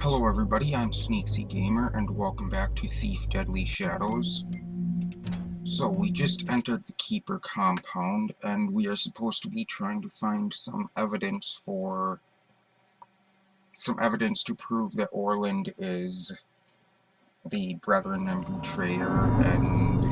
Hello everybody, I'm Sneaksy Gamer, and welcome back to Thief Deadly Shadows. So, we just entered the Keeper compound, and we are supposed to be trying to find some evidence to prove that Orland is the Brethren and Betrayer, and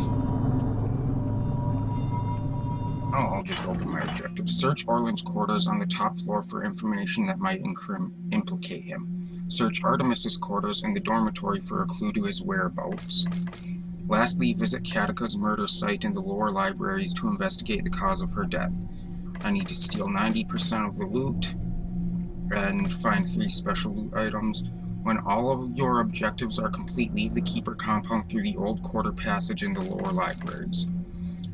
I'll just open my objective. Search Orland's quarters on the top floor for information that might implicate him. Search Artemis's quarters in the dormitory for a clue to his whereabouts. Lastly, visit Katika's murder site in the lower libraries to investigate the cause of her death. I need to steal 90% of the loot and find 3 special loot items. When all of your objectives are complete, leave the Keeper compound through the old quarter passage in the lower libraries.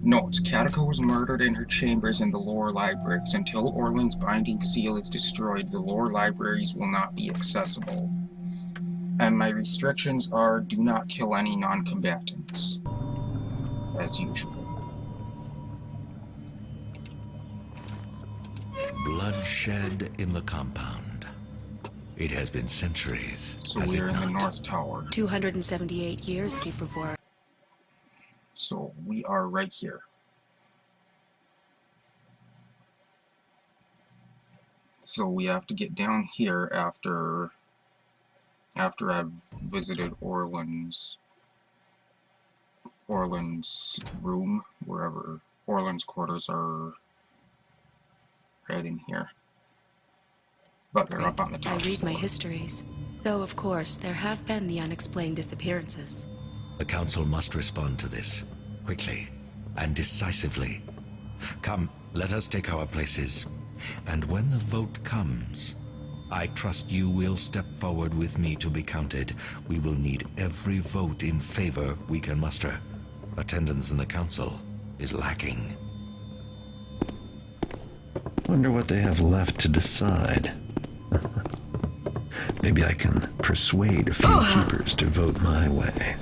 Note, Katika was murdered in her chambers in the lower libraries. Until Orland's binding seal is destroyed, the lower libraries will not be accessible. And my restrictions are, do not kill any non-combatants. As usual. Bloodshed in the compound. It has been centuries. So we're in the North Tower. 278 years, Keeper Vor. So we are right here. So we have to get down here after I've visited Orland's room, wherever Orland's quarters are, right in here. But they're up on the top I read floor. my histories, though of course there have been the unexplained disappearances. The Council must respond to this, quickly and decisively. Come, let us take our places. And when the vote comes, I trust you will step forward with me to be counted. We will need every vote in favor we can muster. Attendance in the Council is lacking. Wonder what they have left to decide. Maybe I can persuade a few keepers to vote my way.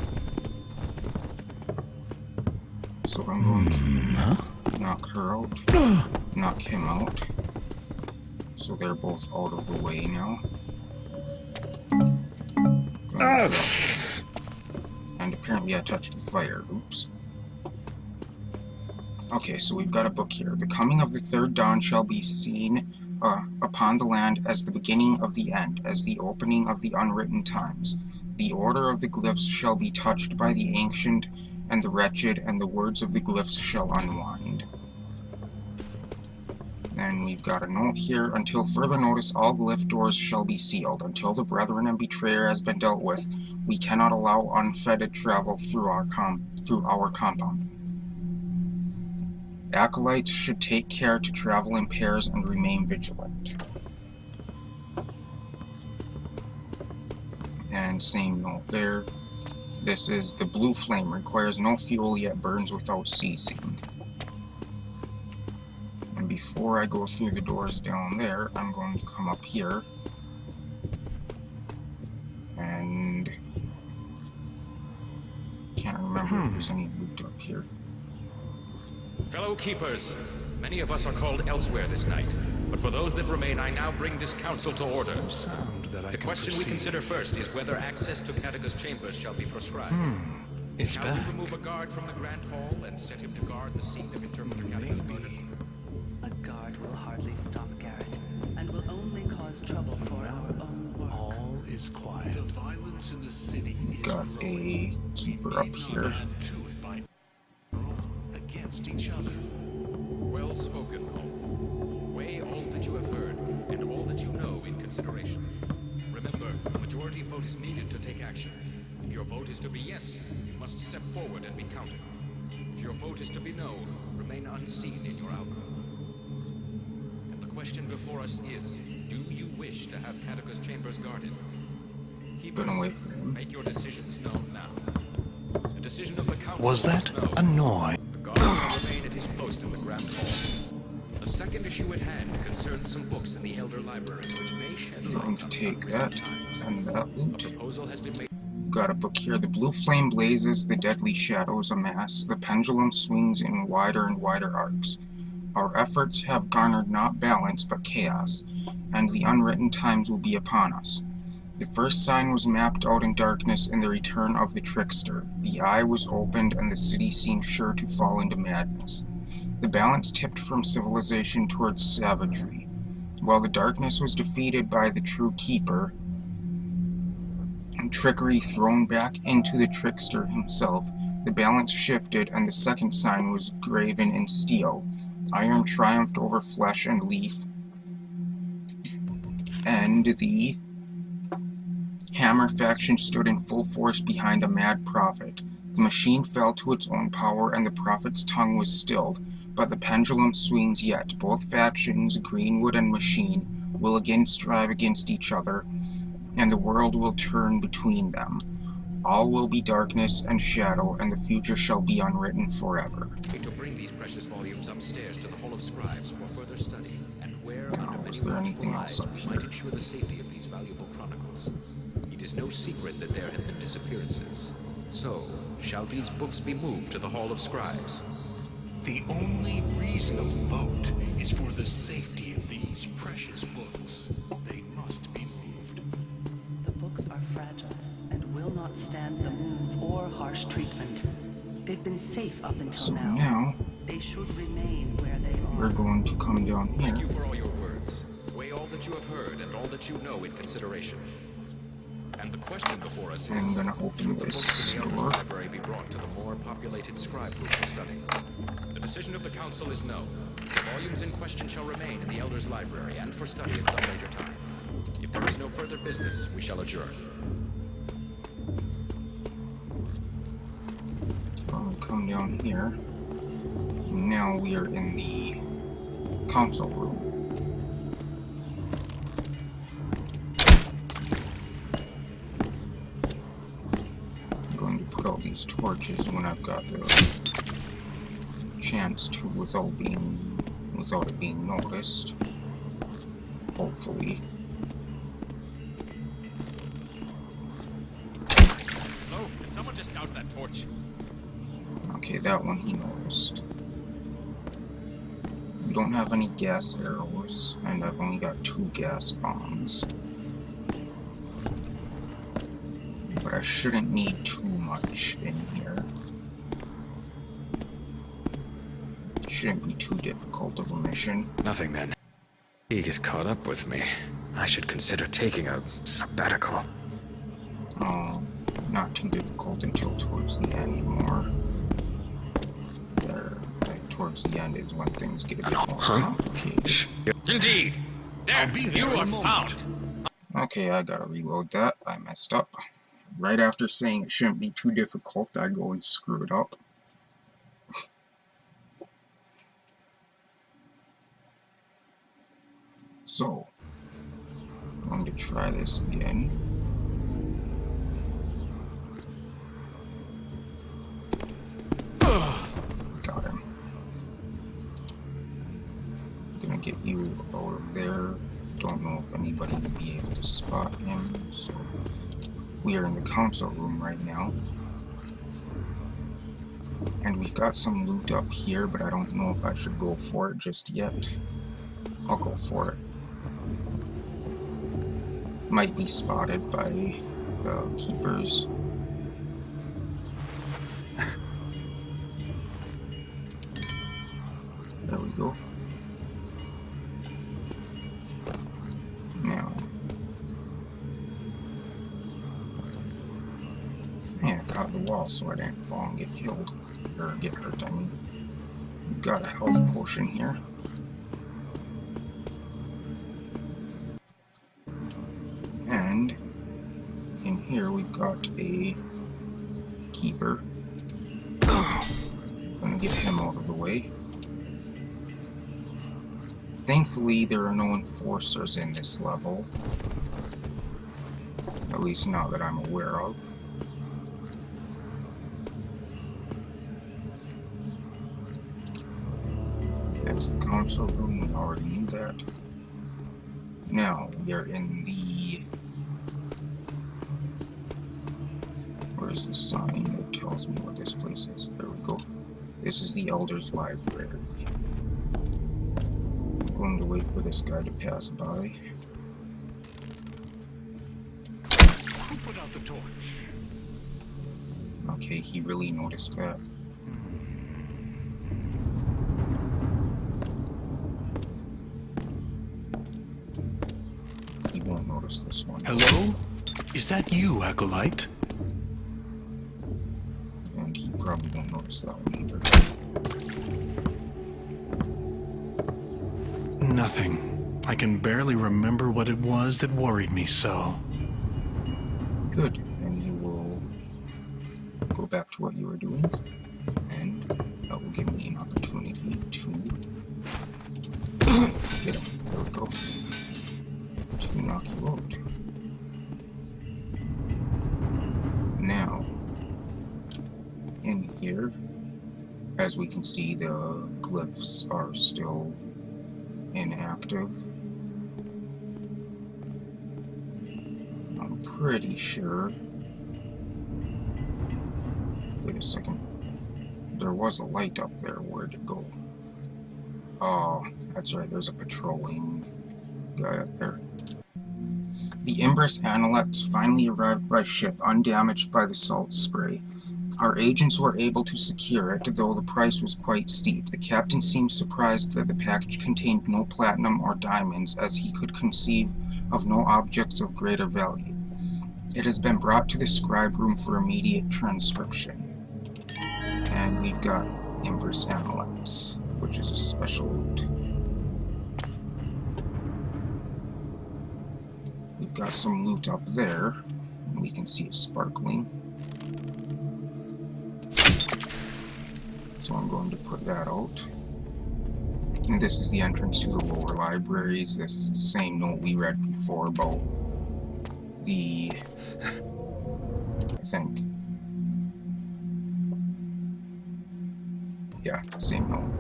So I'm going to knock her out, knock him out. So they're both out of the way now. And apparently I touched the fire. Oops. Okay, so we've got a book here. The coming of the third dawn shall be seen upon the land as the beginning of the end, as the opening of the unwritten times. The order of the glyphs shall be touched by the ancient and the wretched, and the words of the glyphs shall unwind. And we've got a note here. Until further notice, all glyph doors shall be sealed. Until the Brethren and Betrayer has been dealt with, we cannot allow unfettered travel through our compound. Acolytes should take care to travel in pairs and remain vigilant. And same note there. This is the blue flame, requires no fuel yet burns without ceasing. And before I go through the doors down there, I'm going to come up here. And can't remember if there's any loot up here. Fellow Keepers, many of us are called elsewhere this night, but for those that remain, I now bring this council to order. The question we consider first is whether access to Katika's chambers shall be prescribed. It's Shall back. we remove a guard from the Grand Hall and set him to guard the scene of Interpreter Katika's murder? A guard will hardly stop Garrett, and will only cause trouble for our own work. All is quiet. The violence in the city is Got a keeper up here. against each other. Well spoken, Hall. Weigh all that you have heard and all that you know in consideration. Remember, a majority vote is needed to take action. If your vote is to be yes, you must step forward and be counted. If your vote is to be no, remain unseen in your alcove. And the question before us is, do you wish to have Katika's chambers guarded? Gonna wait for him. Make your decisions known now. The decision of the council Was that no. a noise? The guard will remain at his post in the Grand Hall. The second issue at hand concerns some books in the Elder Library, which may shed I'm light going to on take the that times. and that A loot. proposal has been made. Got a book here. The blue flame blazes, the deadly shadows amass, the pendulum swings in wider and wider arcs. Our efforts have garnered not balance but chaos, and the unwritten times will be upon us. The first sign was mapped out in darkness in the return of the trickster. The eye was opened, and the city seemed sure to fall into madness. The balance tipped from civilization towards savagery. While the darkness was defeated by the true keeper, and trickery thrown back into the trickster himself, the balance shifted, and the second sign was graven in steel. Iron triumphed over flesh and leaf, and the Hammer faction stood in full force behind a mad prophet. The machine fell to its own power, and the prophet's tongue was stilled, but the pendulum swings yet. Both factions, Greenwood and Machine, will again strive against each other, and the world will turn between them. All will be darkness and shadow, and the future shall be unwritten forever. To bring these precious volumes upstairs to the Hall of Scribes for further study, and where, Now, under is many there anything watchful else eyes, up we might here? ensure the safety of these valuable chronicles. It is no secret that there have been disappearances. So, shall these books be moved to the Hall of Scribes? The only reasonable vote is for the safety of these precious books. They must be moved. The books are fragile and will not stand the move or harsh treatment. They've been safe up until So now. now, They should remain where they are. we're going to come down Thank you here. for all your words. Weigh all that you have heard and all that you know in consideration. And the question before us I'm is, gonna open should the this books in the door. Elders Library be brought to the more populated Scribe Room for study? The decision of the Council is no. The volumes in question shall remain in the Elders Library and for study at some later time. If there is no further business, we shall adjourn. I'll come down here. Now we are in the council room. I'm going to put out these torches when I've got the chance to without it being noticed. Hopefully. Hello? Can someone just douse that torch? Okay, that one he noticed. We don't have any gas arrows, and I've only got 2 gas bombs. But I shouldn't need too much in here. Shouldn't be too difficult of a mission. Nothing then. Fatigue is caught up with me. I should consider taking a sabbatical. Oh, not too difficult until towards the end more. There, like, towards the end is when things get a bit more complicated. Indeed! There, you are found! Okay, I gotta reload that. I messed up. Right after saying it shouldn't be too difficult, I go and screw it up. So, going to try this again. Got him. Gonna get you out of there. Don't know if anybody will be able to spot him, so we are in the council room right now. And we've got some loot up here, but I don't know if I should go for it just yet. I'll go for it. Might be spotted by the keepers. There we go. Now, yeah, I caught the wall so I didn't fall and get killed. Or get hurt, I mean. We've got a health potion here. And in here we've got a keeper. Gonna get him out of the way. Thankfully, there are no enforcers in this level. At least not that I'm aware of. That's the console room, we already knew that. Now, we are in the... Where's the sign that tells me what this place is? There we go. This is the Elders Library. I'm going to wait for this guy to pass by. put out the torch. Okay, he really noticed that. He won't notice this one. Hello? Is that you, Acolyte? And he probably won't notice that one either. Nothing. I can barely remember what it was that worried me so. Good. And you will go back to what you were doing. And that will give me an opportunity to get him. There we go. To knock you out. Now, in here, as we can see, the glyphs are still inactive. I'm pretty sure. Wait a second. There was a light up there. Where'd it go? Oh, that's right. There's a patrolling guy up there. The Empress Analects finally arrived by ship, undamaged by the salt spray. Our agents were able to secure it, though the price was quite steep. The captain seemed surprised that the package contained no platinum or diamonds, as he could conceive of no objects of greater value. It has been brought to the Scribe Room for immediate transcription. And we've got Empress Analects, which is a special loot. We've got some loot up there, and we can see it sparkling. So I'm going to put that out. And this is the entrance to the lower libraries. This is the same note we read before about the... I think. Yeah, same note.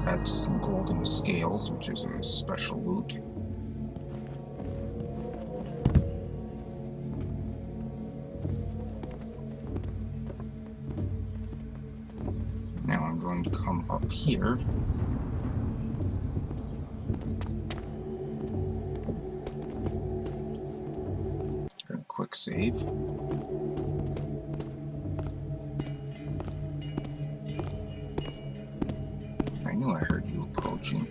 That's golden scales, which is a special loot. Now I'm going to come up here. And a quick save. I knew I heard you approaching.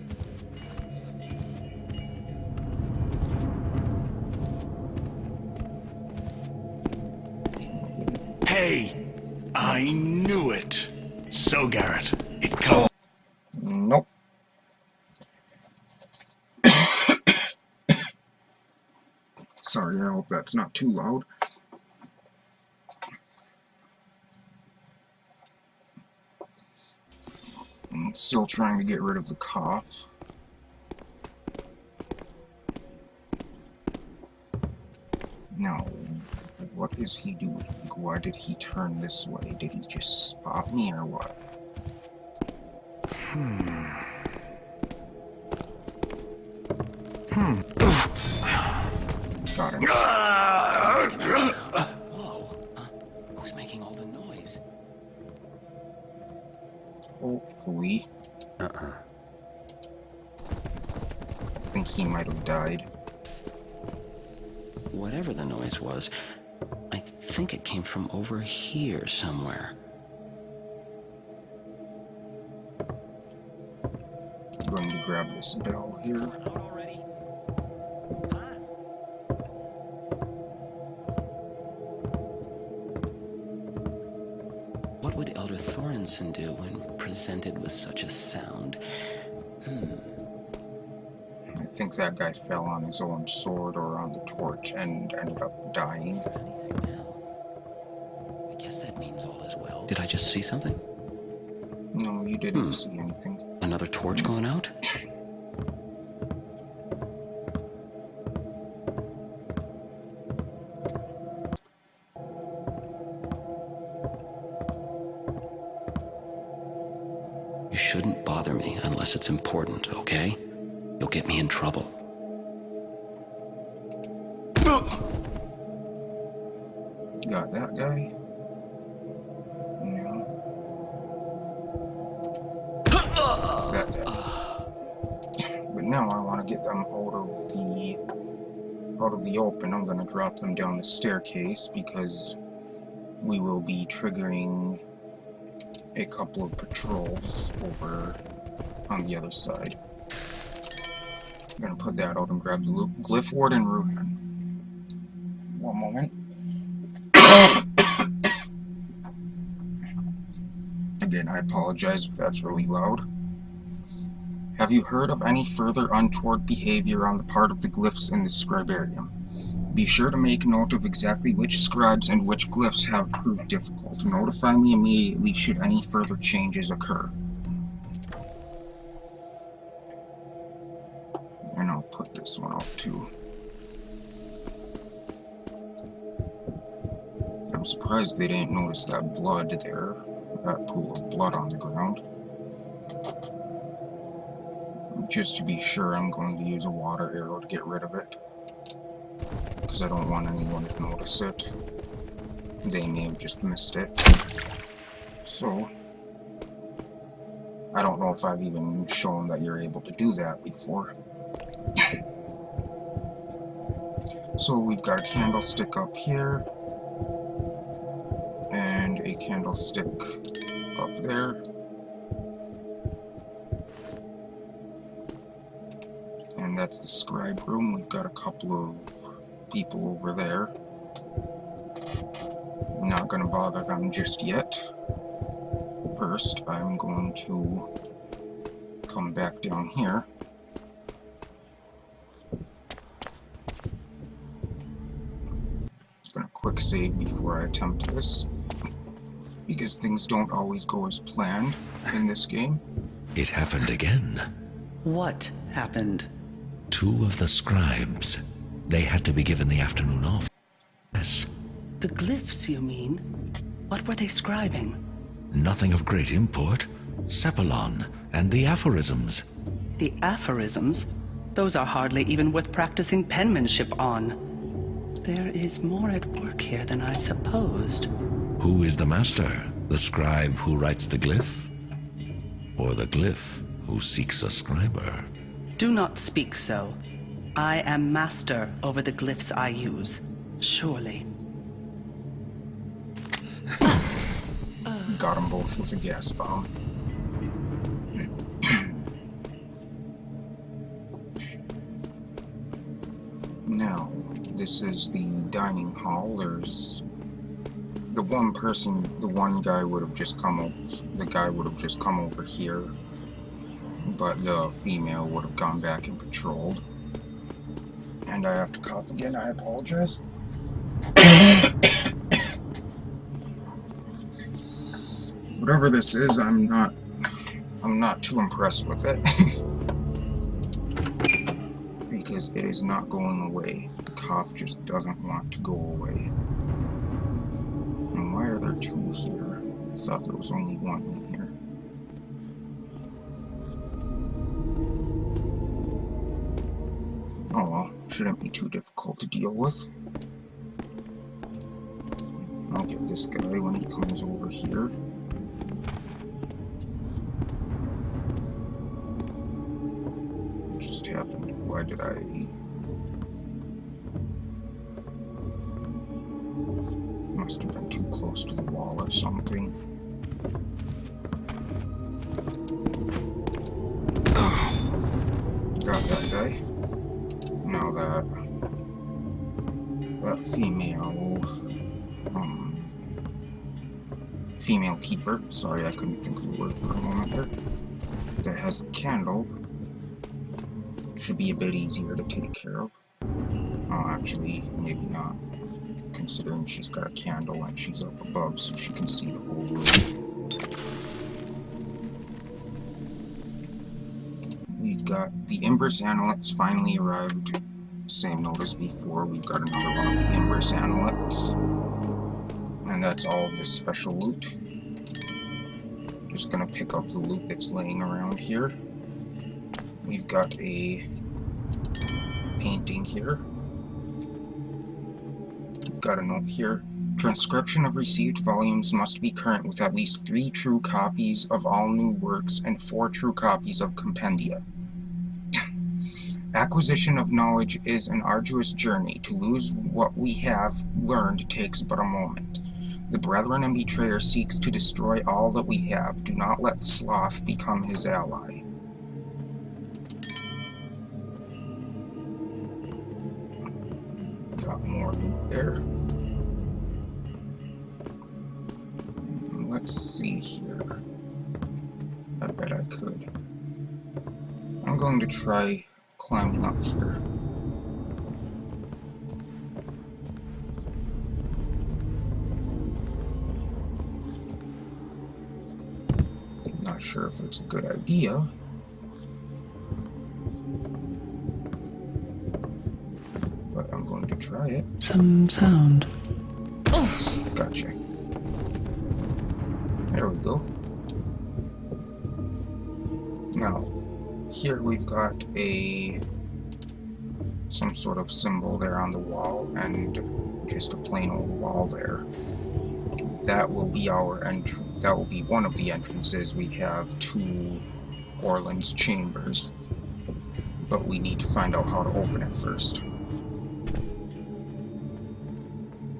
Hey! I knew it! So, Garrett, it comes. Nope. Sorry, I hope that's not too loud. I'm still trying to get rid of the cough. Now, what is he doing? Why did he turn this way? Did he just spot me or what? Got him. Whoa. Who's making all the noise? Hopefully. I think he might have died. Whatever the noise was, I think it came from over here somewhere. I'm going to grab this bell here. What would Elder Thorensen do when presented with such a sound? I think that guy fell on his own sword or on the torch and ended up dying. Anything now? I guess that means all is well. Did I just see something? No, you didn't see anything. Another torch going out? You shouldn't bother me unless it's important, okay? You'll get me in trouble. Got that guy? No. That guy. But now I want to get them out of the open, I'm going to drop them down the staircase because we will be triggering a couple of patrols over on the other side. I'm going to put that out and grab the loot. Glyph Ward and Ruhan. One moment. Again, I apologize if that's really loud. Have you heard of any further untoward behavior on the part of the glyphs in the scribarium? Be sure to make note of exactly which scribes and which glyphs have proved difficult. Notify me immediately should any further changes occur. And I'll put this one out too. I'm surprised they didn't notice that blood there, that pool of blood on the ground. Just to be sure, I'm going to use a water arrow to get rid of it, because I don't want anyone to notice it. They may have just missed it. So, I don't know if I've even shown that you're able to do that before. So we've got a candlestick up here, and a candlestick up there. And that's the Scribe Room. We've got a couple of people over there. I'm not going to bother them just yet. First, I'm going to come back down here. I'm going to quick save before I attempt this, because things don't always go as planned in this game. It happened again. What happened? 2 of the scribes. They had to be given the afternoon off. Yes. The glyphs, you mean? What were they scribing? Nothing of great import. Cephalon and the aphorisms. The aphorisms? Those are hardly even worth practicing penmanship on. There is more at work here than I supposed. Who is the master? The scribe who writes the glyph? Or the glyph who seeks a scriber? Do not speak so. I am master over the glyphs I use. Surely. Got them both with a gas bomb. Now, this is the dining hall. There's the one person, the one guy would have just come over, the guy would have just come over here, but the female would have gone back and patrolled. And I have to cough again, I apologize. Whatever this is, I'm not too impressed with it. Because it is not going away. The cough just doesn't want to go away. And why are there 2 here? I thought there was only 1 in here. Oh well, shouldn't be too difficult to deal with. I'll get this guy when he comes over here. What just happened? Why did I... Must have been too close to the wall or something. Got that guy. Now that female keeper, sorry I couldn't think of the word for a moment there, that has the candle, should be a bit easier to take care of. Oh, actually, maybe not, considering she's got a candle and she's up above so she can see the whole room. We've got the Imbris Analytes finally arrived. Same note as before, we've got another one of the Imbris Analytes. And that's all of this special loot. Just gonna pick up the loot that's laying around here. We've got a painting here. We've got a note here. Transcription of received volumes must be current with at least 3 true copies of all new works and 4 true copies of compendia. acquisition of knowledge is an arduous journey. To lose what we have learned takes but a moment. The Brethren and Betrayer seeks to destroy all that we have. Do not let sloth become his ally. Got more loot there. Let's see here. I bet I could. I'm going to try climbing up here. Not sure if it's a good idea. But I'm going to try it. Some sound. Oh, gotcha. There we go. Now, here we've got some sort of symbol there on the wall, and just a plain old wall there. That will be our entrance. That will be one of the entrances. We have to Orland's chambers, but we need to find out how to open it first.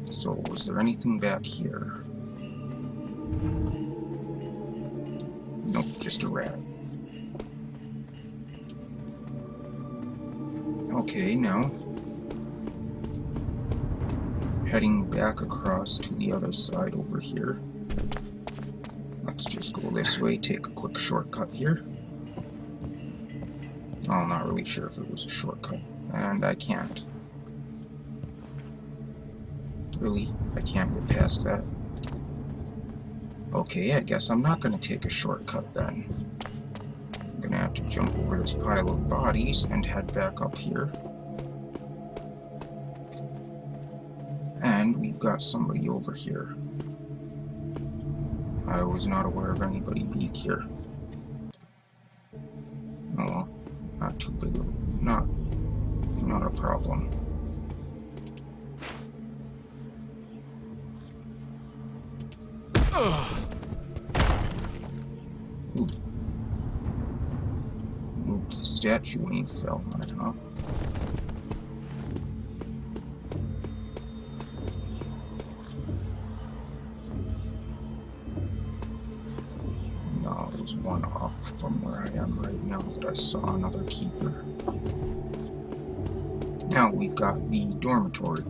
So, was there anything back here? Nope, just a rat. Okay, now heading back across to the other side over here. Let's just go this way, take a quick shortcut here. Oh, I'm not really sure if it was a shortcut, and I can't. Really? I can't get past that. Okay, I guess I'm not gonna take a shortcut then. I'm gonna have to jump over this pile of bodies and head back up here. And we've got somebody over here. I was not aware of anybody being here. Oh well, not too big of not a problem. Ooh. Moved the statue when you fell on it, huh? No, it was one up from where I am right now that I saw another keeper. Now we've got the dormitory.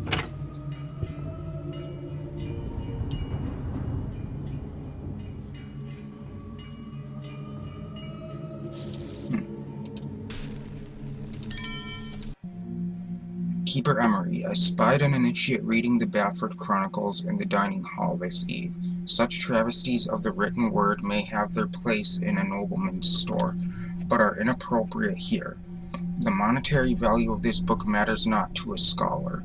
Keeper Emery, I spied an initiate reading the Bafford Chronicles in the dining hall this eve. Such travesties of the written word may have their place in a nobleman's store, but are inappropriate here. The monetary value of this book matters not to a scholar.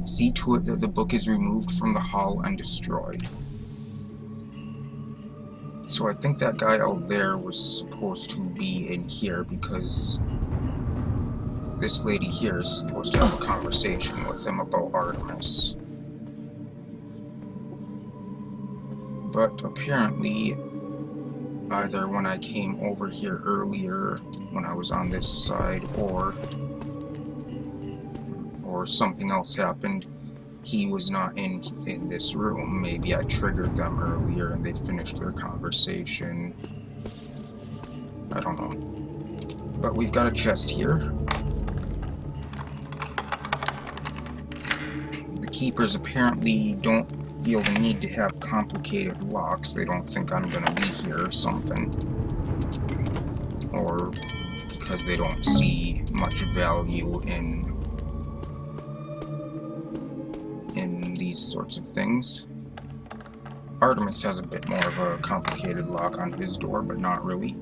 See to it that the book is removed from the hall and destroyed. So I think that guy out there was supposed to be in here because this lady here is supposed to have a conversation with him about Artemis. But apparently, either when I came over here earlier, when I was on this side, or something else happened, he was not in this room. Maybe I triggered them earlier and they finished their conversation. I don't know. But we've got a chest here. Keepers apparently don't feel the need to have complicated locks. They don't think I'm gonna be here or something. Or because they don't see much value in these sorts of things. Artemis has a bit more of a complicated lock on his door, but not really.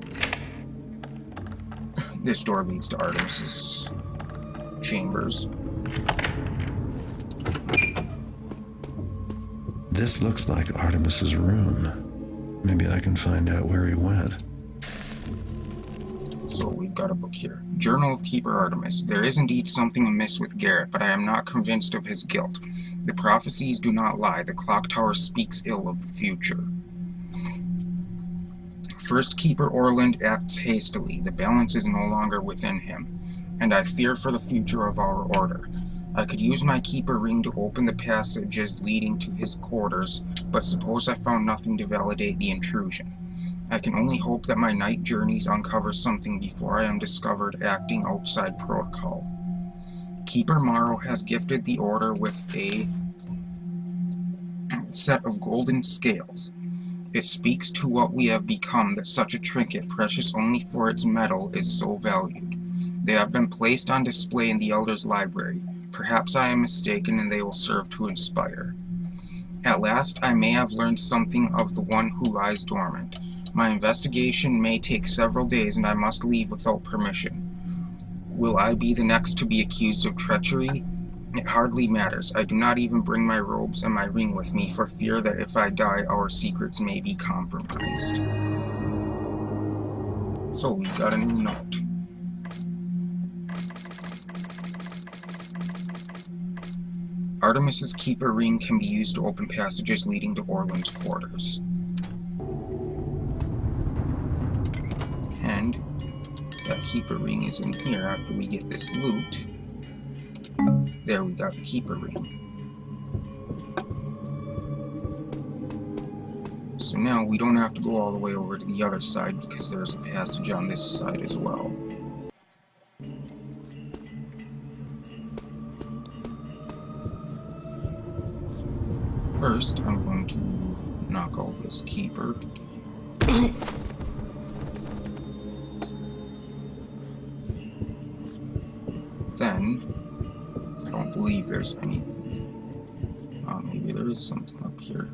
This door leads to Artemis's chambers. This looks like Artemis's room. Maybe I can find out where he went. So we've got a book here. Journal of Keeper Artemis. There is indeed something amiss with Garrett, but I am not convinced of his guilt. The prophecies do not lie. The clock tower speaks ill of the future. First Keeper Orland acts hastily. The balance is no longer within him. and I fear for the future of our order. I could use my keeper ring to open the passages leading to his quarters, but suppose I found nothing to validate the intrusion. I can only hope that my night journeys uncover something before I am discovered acting outside protocol. Keeper Morrow has gifted the Order with a set of golden scales. It speaks to what we have become that such a trinket, precious only for its metal, is so valued. They have been placed on display in the Elder's library. Perhaps I am mistaken and they will serve to inspire. At last I may have learned something of the one who lies dormant. My investigation may take several days and I must leave without permission. Will I be the next to be accused of treachery? It hardly matters. I do not even bring my robes and my ring with me for fear that if I die our secrets may be compromised. So we've got a new note. Artemis's keeper ring can be used to open passages leading to Orland's quarters. And that keeper ring is in here after we get this loot. There, we got the keeper ring. So now we don't have to go all the way over to the other side because there's a passage on this side as well. First, I'm going to knock out this keeper. Then, I don't believe there's anything. Maybe there is something up here.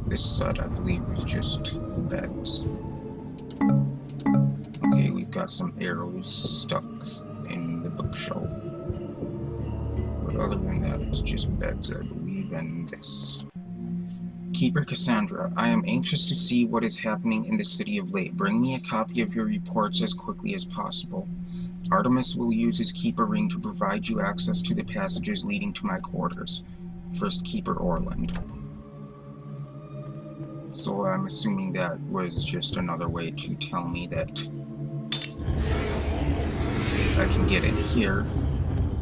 This side, I believe, is just beds. Okay, we've got some arrows stuck in the bookshelf. But other than that, it's just beds, I believe, and this. Keeper Cassandra, I am anxious to see what is happening in the city of late. Bring me a copy of your reports as quickly as possible. Artemis will use his keeper ring to provide you access to the passages leading to my quarters. First, Keeper Orland. So I'm assuming that was just another way to tell me that I can get in here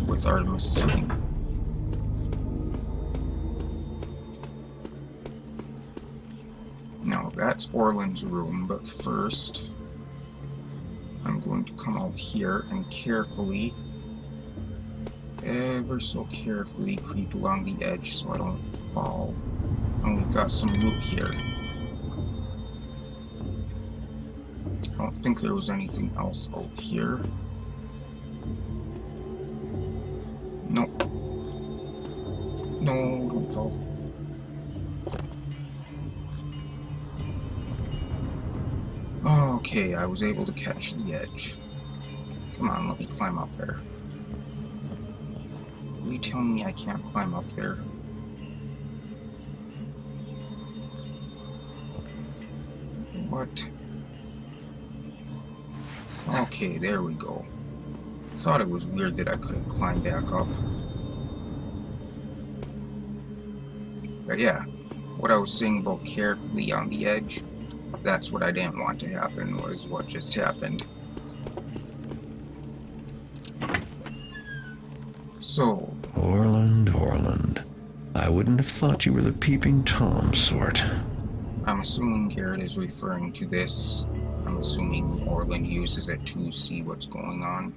with Artemis's ring. Now that's Orland's room, but first I'm going to come out here and carefully, ever so carefully, creep along the edge so I don't fall. And we've got some loot here. I don't think there was anything else out here. Nope. No, don't fall. Okay, I was able to catch the edge. Come on, let me climb up there. Are you telling me I can't climb up there? What? Okay, there we go. Thought it was weird that I couldn't climb back up. But yeah, what I was saying about carefully on the edge, that's what I didn't want to happen, was what just happened. So... Orland. I wouldn't have thought you were the peeping Tom sort. I'm assuming Garrett is referring to this. I'm assuming Orland uses it to see what's going on.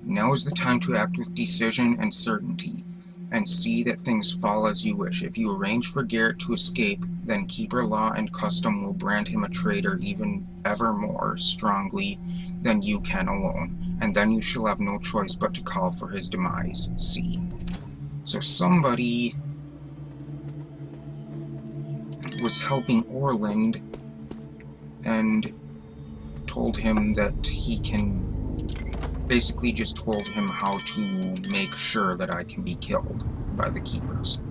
Now is the time to act with decision and certainty, and see that things fall as you wish. If you arrange for Garrett to escape, then Keeper Law and Custom will brand him a traitor even ever more strongly than you can alone, and then you shall have no choice but to call for his demise. See. So somebody was helping Orland and told him that he can... basically just told him how to make sure that I can be killed by the Keepers.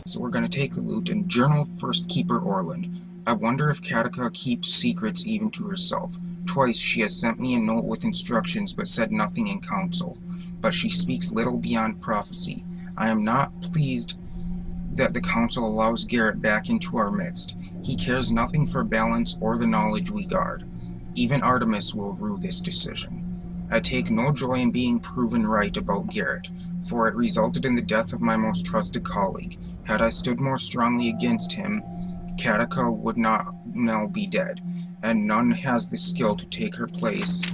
So we're going to take the loot and journal first Keeper Orland. I wonder if Katika keeps secrets even to herself. Twice she has sent me a note with instructions but said nothing in council. But she speaks little beyond prophecy. I am not pleased that the council allows Garrett back into our midst. He cares nothing for balance or the knowledge we guard. Even Artemis will rue this decision. I take no joy in being proven right about Garrett, for it resulted in the death of my most trusted colleague. Had I stood more strongly against him, Katika would not now be dead, and none has the skill to take her place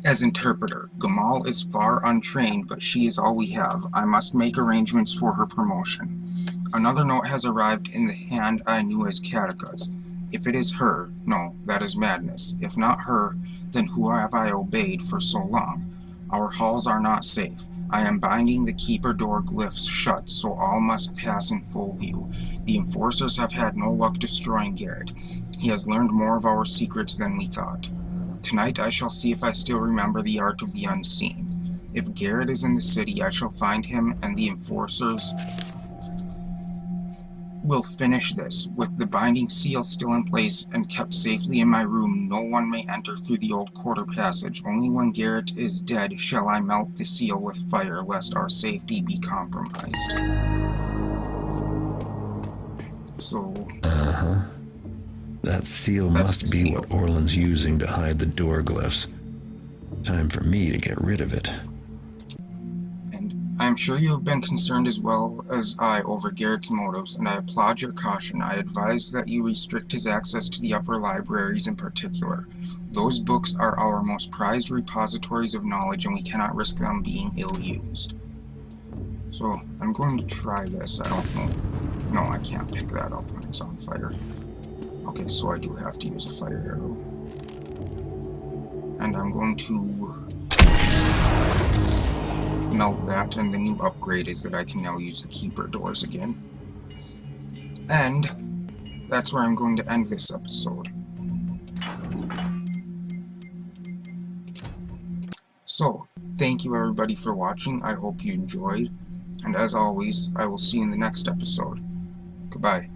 as interpreter. Gamal is far untrained, but she is all we have. I must make arrangements for her promotion. Another note has arrived in the hand I knew as Katika's. If it is her, no, that is madness. If not her, then who have I obeyed for so long? Our halls are not safe. I am binding the keeper door glyphs shut, so all must pass in full view. The enforcers have had no luck destroying Garrett. He has learned more of our secrets than we thought. Tonight I shall see if I still remember the art of the unseen. If Garrett is in the city, I shall find him, and the enforcers will finish this. With the binding seal still in place and kept safely in my room, no one may enter through the old quarter passage. Only when Garrett is dead shall I melt the seal with fire, lest our safety be compromised. So... That seal must be what Orlan's using to hide the door glyphs. Time for me to get rid of it. I am sure you have been concerned as well as I over Garrett's motives, and I applaud your caution. I advise that you restrict his access to the upper libraries in particular. Those books are our most prized repositories of knowledge, and we cannot risk them being ill-used. So, I'm going to try this. I don't know. No, I can't pick that up when it's on fire. Okay, so I do have to use a fire arrow. And I'm going to melt that, and the new upgrade is that I can now use the keeper doors again. And that's where I'm going to end this episode. So, thank you everybody for watching. I hope you enjoyed, and as always, I will see you in the next episode. Goodbye.